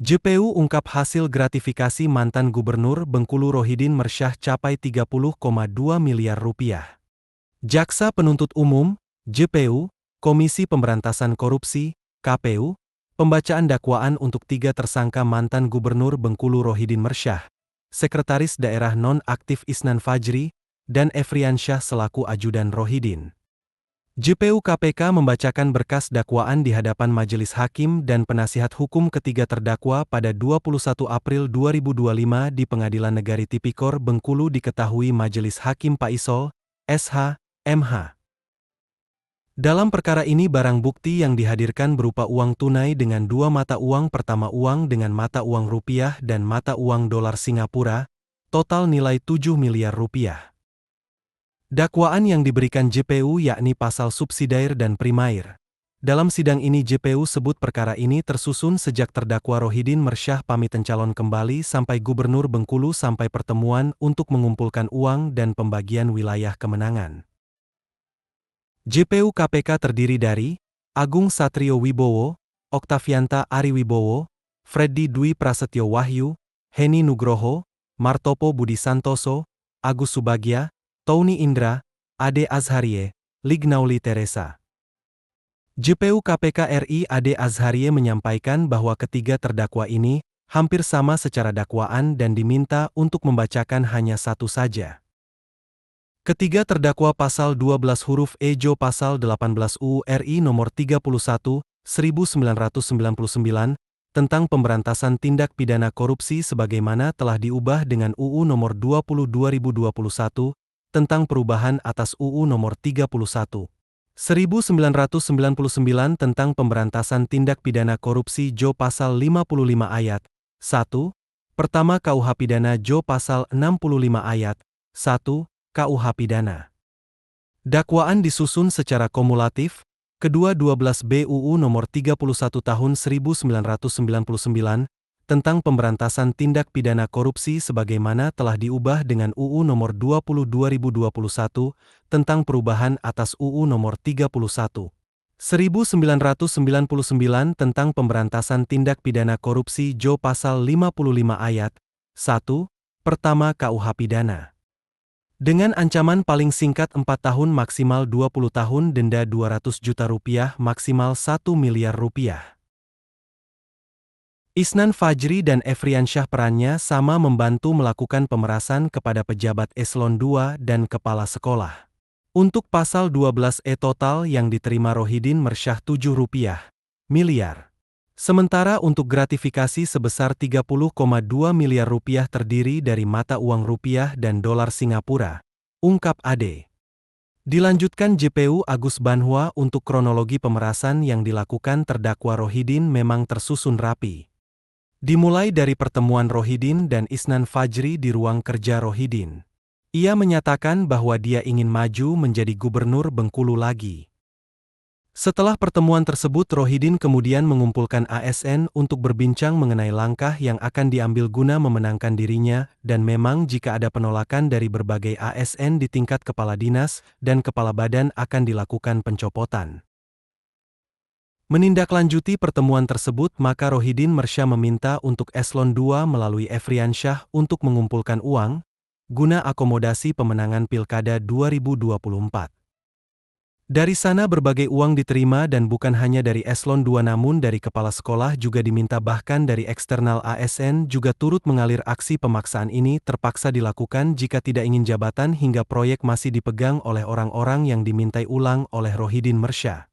JPU ungkap hasil gratifikasi mantan Gubernur Bengkulu Rohidin Mersyah capai 30,2 miliar rupiah. Jaksa Penuntut Umum, JPU, Komisi Pemberantasan Korupsi, KPU, pembacaan dakwaan untuk 3 tersangka mantan Gubernur Bengkulu Rohidin Mersyah, Sekretaris Daerah Non-Aktif Isnan Fajri, dan Efriansyah selaku ajudan Rohidin. JPU KPK membacakan berkas dakwaan di hadapan Majelis Hakim dan Penasihat Hukum ketiga terdakwa pada 21 April 2025 di Pengadilan Negeri Tipikor Bengkulu diketahui Majelis Hakim Pak Isol, SH, MH. Dalam perkara ini barang bukti yang dihadirkan berupa uang tunai dengan 2 mata uang, pertama uang dengan mata uang rupiah dan mata uang dolar Singapura, total nilai 7 miliar rupiah. Dakwaan yang diberikan JPU yakni pasal subsidiair dan primair. Dalam sidang ini JPU sebut perkara ini tersusun sejak terdakwa Rohidin Mersyah pamit calon kembali sampai Gubernur Bengkulu sampai pertemuan untuk mengumpulkan uang dan pembagian wilayah kemenangan. JPU KPK terdiri dari Agung Satrio Wibowo, Oktavianta Ari Wibowo, Freddy Dwi Prasetyo Wahyu, Heni Nugroho, Martopo Budi Santoso, Agus Subagya, Tony Indra, Ade Azharie, Lignauli Teresa. JPU KPK RI Ade Azharie menyampaikan bahwa ketiga terdakwa ini hampir sama secara dakwaan dan diminta untuk membacakan hanya satu saja. Ketiga terdakwa pasal 12 huruf E Jo pasal 18 UU RI nomor 31, 1999, tentang pemberantasan tindak pidana korupsi sebagaimana telah diubah dengan UU nomor 20 2021, tentang perubahan atas UU nomor 31, 1999 tentang pemberantasan tindak pidana korupsi Jo pasal 55 ayat 1, pertama KUH pidana Jo pasal 65 ayat 1, KUH pidana. Dakwaan disusun secara kumulatif, kedua 12 BUU nomor 31 tahun 1999, tentang pemberantasan tindak pidana korupsi sebagaimana telah diubah dengan UU nomor 20 2021, tentang perubahan atas UU nomor 31, 1999 tentang pemberantasan tindak pidana korupsi Jo pasal 55 ayat 1, pertama KUH pidana. Dengan ancaman paling singkat 4 tahun maksimal 20 tahun denda 200 juta rupiah maksimal 1 miliar rupiah. Isnan Fajri dan Efriansyah perannya sama membantu melakukan pemerasan kepada pejabat eselon 2 dan kepala sekolah. Untuk pasal 12E total yang diterima Rohidin Mersyah 7 miliar. Sementara untuk gratifikasi sebesar 30,2 miliar rupiah terdiri dari mata uang rupiah dan dolar Singapura, ungkap Ade. Dilanjutkan JPU Agus Banhwa untuk kronologi pemerasan yang dilakukan terdakwa Rohidin memang tersusun rapi. Dimulai dari pertemuan Rohidin dan Isnan Fajri di ruang kerja Rohidin. Ia menyatakan bahwa dia ingin maju menjadi gubernur Bengkulu lagi. Setelah pertemuan tersebut Rohidin kemudian mengumpulkan ASN untuk berbincang mengenai langkah yang akan diambil guna memenangkan dirinya, dan memang jika ada penolakan dari berbagai ASN di tingkat kepala dinas dan kepala badan akan dilakukan pencopotan. Menindaklanjuti pertemuan tersebut maka Rohidin Mersyah meminta untuk eselon 2 melalui Efriansyah untuk mengumpulkan uang, guna akomodasi pemenangan Pilkada 2024. Dari sana berbagai uang diterima dan bukan hanya dari eselon 2 namun dari kepala sekolah juga diminta, bahkan dari eksternal ASN juga turut mengalir. Aksi pemaksaan ini terpaksa dilakukan jika tidak ingin jabatan hingga proyek masih dipegang oleh orang-orang yang dimintai ulang oleh Rohidin Mersyah.